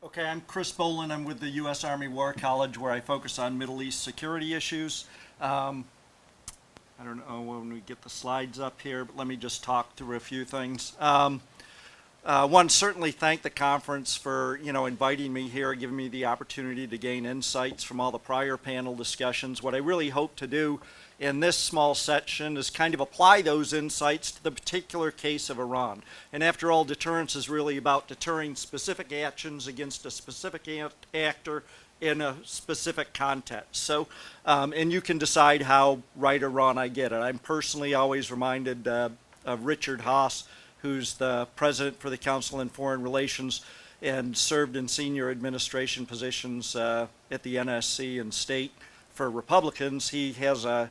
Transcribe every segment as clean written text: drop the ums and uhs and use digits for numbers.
Okay, I'm Chris Bolan. I'm with the U.S. Army War College, where I focus on Middle East security issues. Um, I don't know when we get the slides up here, but let me just talk through a few things. One, certainly thank the conference for inviting me here, giving me the opportunity to gain insights from all the prior panel discussions. What I really hope to do in this small section is kind of apply those insights to the particular case of Iran. And after all, deterrence is really about deterring specific actions against a specific actor in a specific context. So, and you can decide how right or wrong I get it. I'm personally always reminded of Richard Haass, who's the president for the Council on Foreign Relations and served in senior administration positions at the NSC and state for Republicans. He has a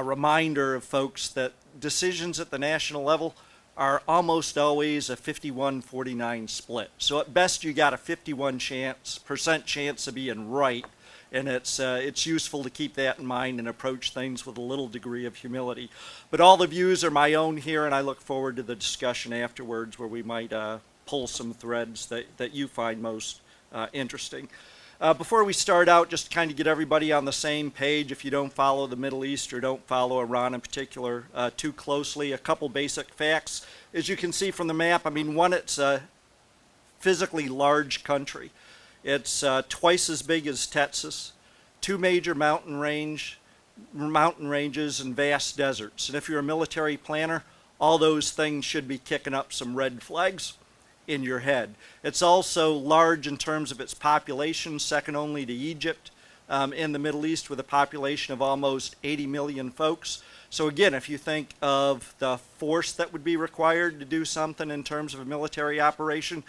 reminder of folks that decisions at the national level are almost always a 51-49 split. So at best you got a 51% chance of being right, and it's useful to keep that in mind and approach things with a little degree of humility. But all the views are my own here, and I look forward to the discussion afterwards where we might pull some threads that you find most interesting. Before we start out, just to kind of get everybody on the same page, if you don't follow the Middle East or don't follow Iran in particular too closely, a couple basic facts. As you can see from the map, I mean, one, it's a physically large country. It's twice as big as Texas, two major mountain ranges and vast deserts. And if you're a military planner, all those things should be kicking up some red flags in your head. It's also large in terms of its population, second only to Egypt in the Middle East, with a population of almost 80 million folks. So again, if you think of the force that would be required to do something in terms of a military operation,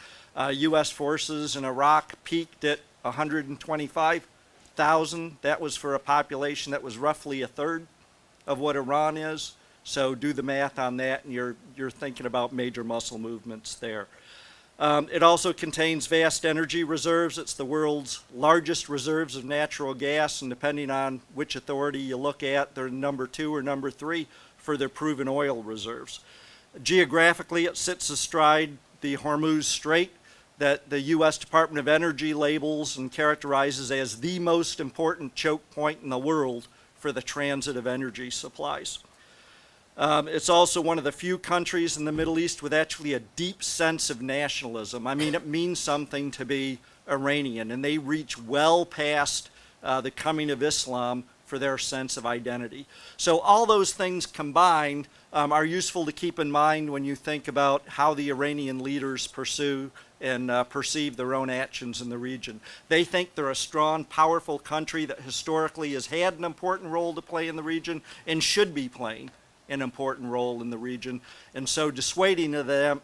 U.S. forces in Iraq peaked at 125,000. That was for a population that was roughly a third of what Iran is. So do the math on that, and you're thinking about major muscle movements there. It also contains vast energy reserves. It's the world's largest reserves of natural gas, and depending on which authority you look at, they're number 2 or number 3 for their proven oil reserves. Geographically, it sits astride the Hormuz Strait that the U.S. Department of Energy labels and characterizes as the most important choke point in the world for the transit of energy supplies. It's also one of the few countries in the Middle East with actually a deep sense of nationalism. I mean, it means something to be Iranian, and they reach well past the coming of Islam for their sense of identity. So all those things combined are useful to keep in mind when you think about how the Iranian leaders pursue and perceive their own actions in the region. They think they're a strong, powerful country that historically has had an important role to play in the region and should be playing an important role in the region, and so dissuading them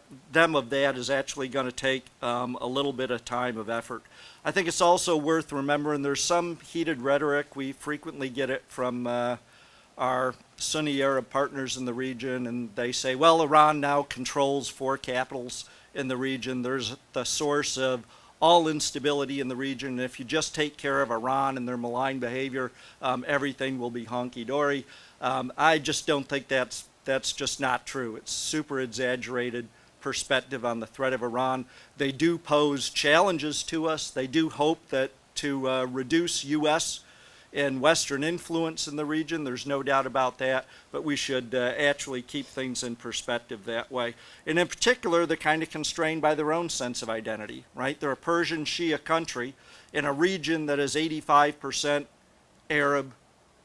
of that is actually going to take a little bit of time of effort. I think it's also worth remembering there's some heated rhetoric. We frequently get it from our Sunni Arab partners in the region, and they say, well, Iran now controls 4 capitals in the region. There's the source of all instability in the region, and if you just take care of Iran and their malign behavior, everything will be honky-dory. I just don't think that's just not true. It's super exaggerated perspective on the threat of Iran. They do pose challenges to us. They do hope that to reduce U.S. and Western influence in the region. There's no doubt about that, but we should actually keep things in perspective that way. And in particular, they're kind of constrained by their own sense of identity, right? They're a Persian Shia country in a region that is 85% Arab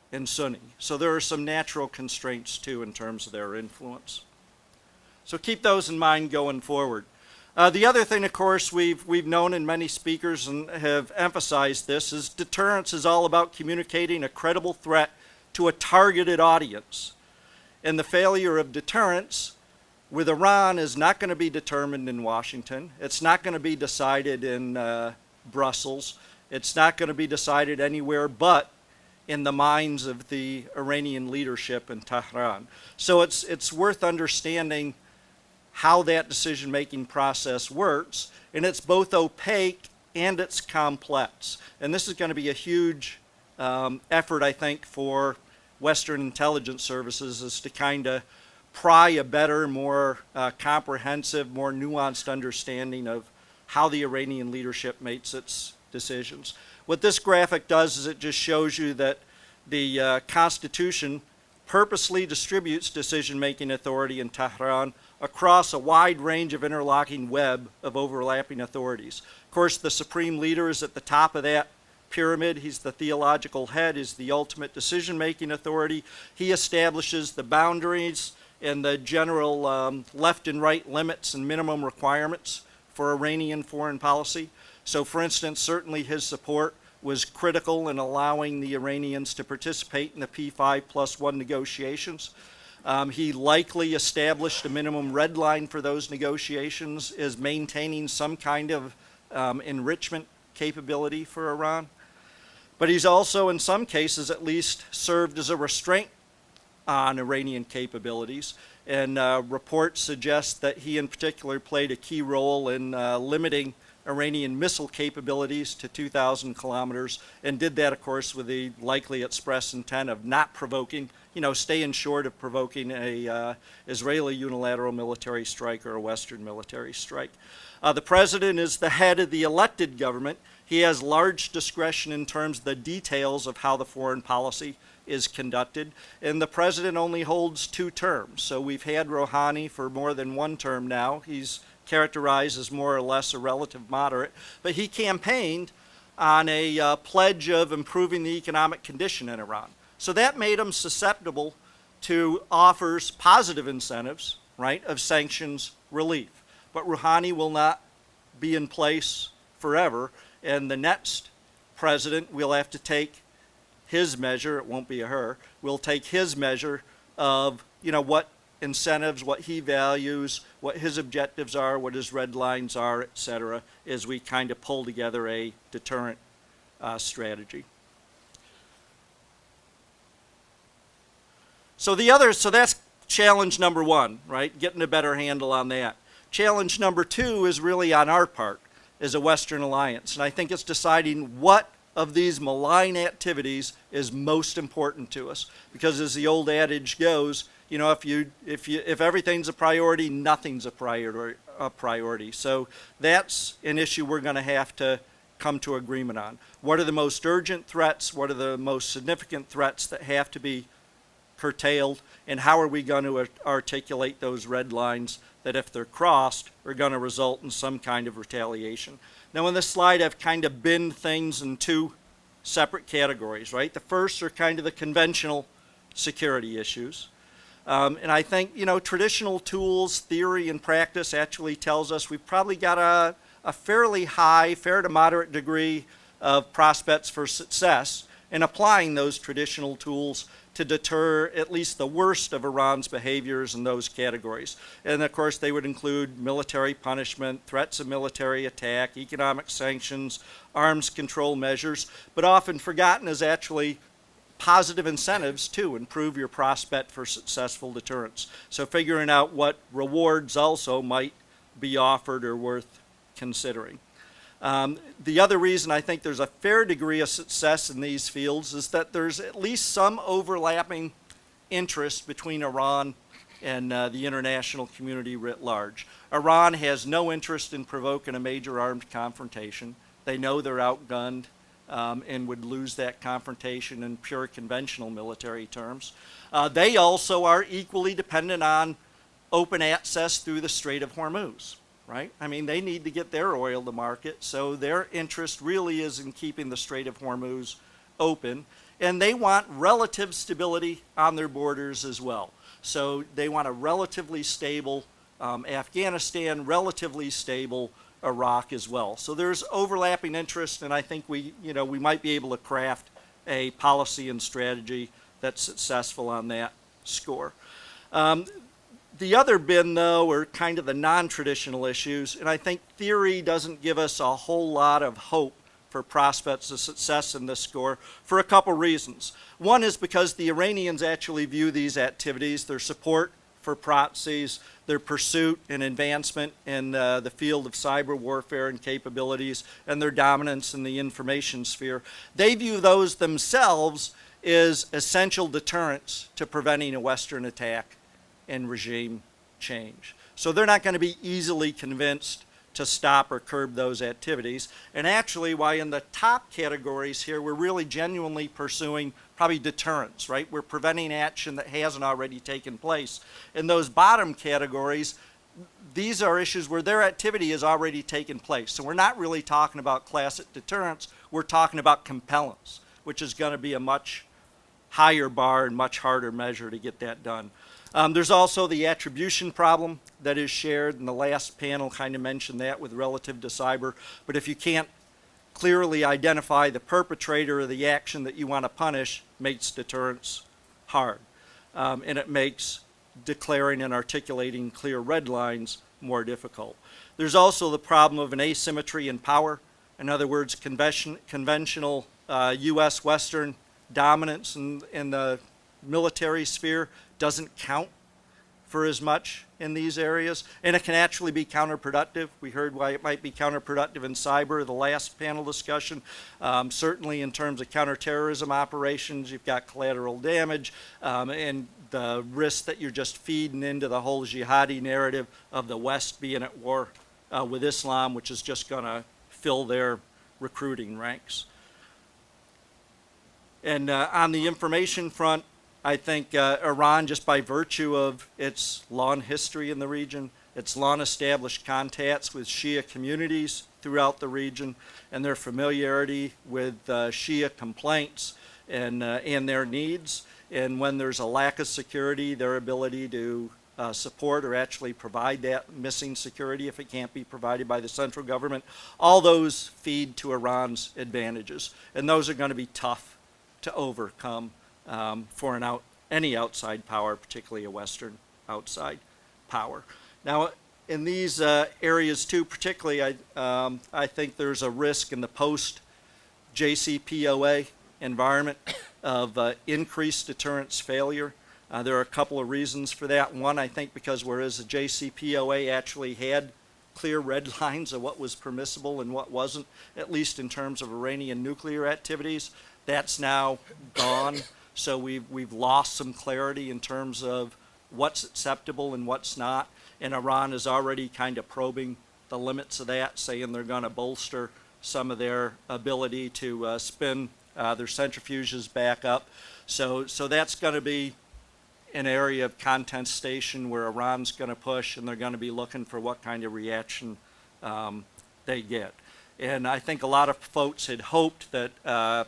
and Sunni. So there are some natural constraints too in terms of their influence. So keep those in mind going forward. The other thing, of course, we've known, and many speakers and have emphasized this, is deterrence is all about communicating a credible threat to a targeted audience. And the failure of deterrence with Iran is not going to be determined in Washington. It's not going to be decided in Brussels. It's not going to be decided anywhere but in the minds of the Iranian leadership in Tehran. So it's worth understanding how that decision-making process works, and it's both opaque and it's complex. And this is going to be a huge effort, I think, for Western intelligence services, is to kind of pry a better, more comprehensive, more nuanced understanding of how the Iranian leadership makes its decisions. What this graphic does is it just shows you that the Constitution purposely distributes decision-making authority in Tehran across a wide range of interlocking web of overlapping authorities. Of course, the supreme leader is at the top of that pyramid. He's the theological head, is the ultimate decision-making authority. He establishes the boundaries and the general left and right limits and minimum requirements for Iranian foreign policy. So, for instance, certainly his support was critical in allowing the Iranians to participate in the P5+1 negotiations. He likely established a minimum red line for those negotiations as maintaining some kind of enrichment capability for Iran. But he's also, in some cases at least, served as a restraint on Iranian capabilities. And reports suggest that he in particular played a key role in limiting Iranian missile capabilities to 2,000 kilometers, and did that, of course, with the likely express intent of not provoking, staying short of provoking a Israeli unilateral military strike or a Western military strike. The president is the head of the elected government. He has large discretion in terms of the details of how the foreign policy is conducted, and the president only holds 2 terms. So we've had Rouhani for more than 1 term now. He's characterized as more or less a relative moderate, but he campaigned on a pledge of improving the economic condition in Iran. So that made him susceptible to offers, positive incentives, right, of sanctions relief. But Rouhani will not be in place forever, and the next president will have to take his measure, it won't be a her, will take his measure of, what incentives, what he values, what his objectives are, what his red lines are, etc., as we kind of pull together a deterrent strategy. So that's challenge number 1, right? Getting a better handle on that. Challenge number 2 is really on our part as a Western alliance, and I think it's deciding what of these malign activities is most important to us, because as the old adage goes, if everything's a priority, nothing's a priority. So that's an issue we're going to have to come to agreement on. What are the most urgent threats? What are the most significant threats that have to be curtailed? And how are we going to articulate those red lines that, if they're crossed, are going to result in some kind of retaliation? Now, on this slide, I've kind of binned things in 2 separate categories, right? The first are kind of the conventional security issues. And I think, traditional tools, theory, and practice actually tells us we've probably got a fairly high, fair to moderate degree of prospects for success in applying those traditional tools to deter at least the worst of Iran's behaviors in those categories. And of course, they would include military punishment, threats of military attack, economic sanctions, arms control measures, but often forgotten is actually positive incentives to improve your prospect for successful deterrence. So figuring out what rewards also might be offered or worth considering. The other reason I think there's a fair degree of success in these fields is that there's at least some overlapping interest between Iran and the international community writ large. Iran has no interest in provoking a major armed confrontation. They know they're outgunned and would lose that confrontation in pure conventional military terms. They also are equally dependent on open access through the Strait of Hormuz. Right? I mean, they need to get their oil to market, so their interest really is in keeping the Strait of Hormuz open, and they want relative stability on their borders as well. So they want a relatively stable Afghanistan, relatively stable Iraq as well. So there's overlapping interest, and I think we might be able to craft a policy and strategy that's successful on that score. The other bin, though, are kind of the non-traditional issues, and I think theory doesn't give us a whole lot of hope for prospects of success in this score for a couple reasons. One is because the Iranians actually view these activities, their support for proxies, their pursuit and advancement in the field of cyber warfare and capabilities, and their dominance in the information sphere. They view those themselves as essential deterrents to preventing a Western attack and regime change. So they're not going to be easily convinced to stop or curb those activities. And actually, why in the top categories here, we're really genuinely pursuing probably deterrence, right? We're preventing action that hasn't already taken place. In those bottom categories, these are issues where their activity has already taken place. So we're not really talking about classic deterrence, we're talking about compellence, which is going to be a much higher bar and much harder measure to get that done. There's also the attribution problem that is shared, and the last panel kind of mentioned that with relative to cyber. But if you can't clearly identify the perpetrator of the action that you want to punish, makes deterrence hard. And it makes declaring and articulating clear red lines more difficult. There's also the problem of an asymmetry in power. In other words, conventional U.S. Western dominance in the military sphere doesn't count for as much in these areas, and it can actually be counterproductive. We heard why it might be counterproductive in cyber, the last panel discussion. Certainly in terms of counterterrorism operations, you've got collateral damage and the risk that you're just feeding into the whole jihadi narrative of the West being at war with Islam, which is just going to fill their recruiting ranks. And on the information front, I think Iran, just by virtue of its long history in the region, its long established contacts with Shia communities throughout the region, and their familiarity with Shia complaints and their needs, and when there's a lack of security, their ability to support or actually provide that missing security if it can't be provided by the central government, all those feed to Iran's advantages. And those are going to be tough to overcome for any outside power, particularly a Western outside power. Now, in these areas too, particularly, I think there's a risk in the post-JCPOA environment of increased deterrence failure. There are a couple of reasons for that. One, I think because whereas the JCPOA actually had clear red lines of what was permissible and what wasn't, at least in terms of Iranian nuclear activities, that's now gone. So we've lost some clarity in terms of what's acceptable and what's not. And Iran is already kind of probing the limits of that, saying they're going to bolster some of their ability to spin their centrifuges back up. So that's going to be an area of contestation where Iran's going to push, and they're going to be looking for what kind of reaction they get. And I think a lot of folks had hoped that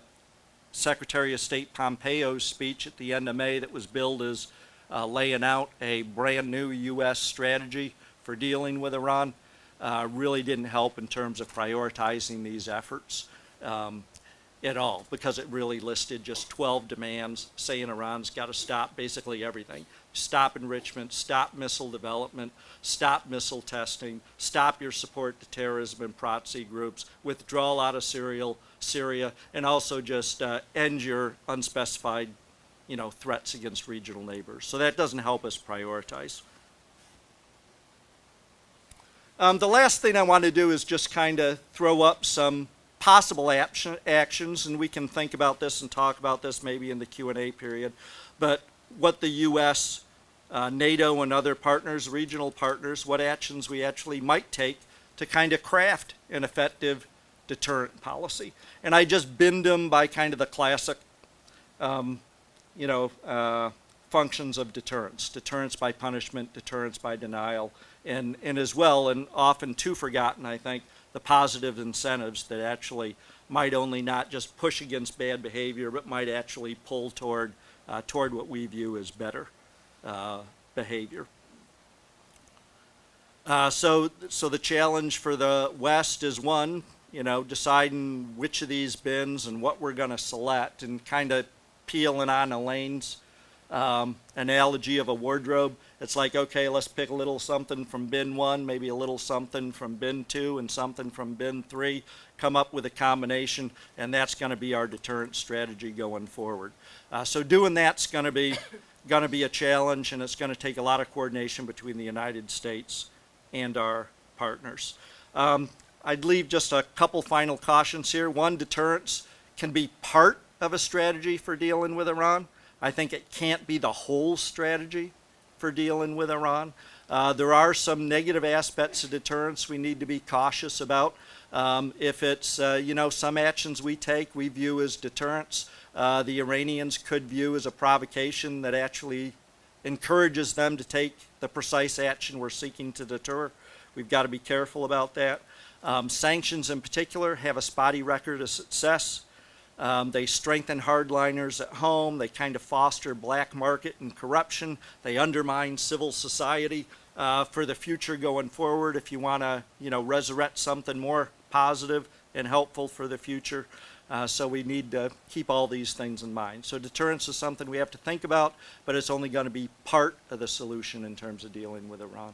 Secretary of State Pompeo's speech at the end of May that was billed as laying out a brand new U.S. strategy for dealing with Iran really didn't help in terms of prioritizing these efforts at all, because it really listed just 12 demands saying Iran's got to stop basically everything. Stop enrichment, stop missile development, stop missile testing, stop your support to terrorism and proxy groups, withdrawal out of Syria, and also just end your unspecified, threats against regional neighbors. So that doesn't help us prioritize. The last thing I want to do is just kind of throw up some possible actions, and we can think about this and talk about this maybe in the Q&A period, but what the U.S., NATO, and other partners, regional partners, what actions we actually might take to kind of craft an effective deterrent policy. And I just binned them by kind of the classic, functions of deterrence. Deterrence by punishment, deterrence by denial, and as well, and often too forgotten, I think, the positive incentives that actually might only not just push against bad behavior, but might actually pull toward what we view as better behavior. So the challenge for the West is one, deciding which of these bins and what we're going to select, and kind of peeling on Elaine's analogy of a wardrobe. It's like, okay, let's pick a little something from bin 1, maybe a little something from bin 2, and something from bin 3, come up with a combination, and that's going to be our deterrent strategy going forward. So doing that's going to be a challenge, and it's going to take a lot of coordination between the United States and our partners. I'd leave just a couple final cautions here. One, deterrence can be part of a strategy for dealing with Iran. I think it can't be the whole strategy for dealing with Iran. There are some negative aspects of deterrence we need to be cautious about. If it's, some actions we take we view as deterrence, the Iranians could view as a provocation that actually encourages them to take the precise action we're seeking to deter. We've got to be careful about that. Sanctions in particular have a spotty record of success. They strengthen hardliners at home. They kind of foster black market and corruption. They undermine civil society. For the future going forward, if you want to, resurrect something more positive and helpful for the future. So we need to keep all these things in mind. So deterrence is something we have to think about, but it's only going to be part of the solution in terms of dealing with Iran.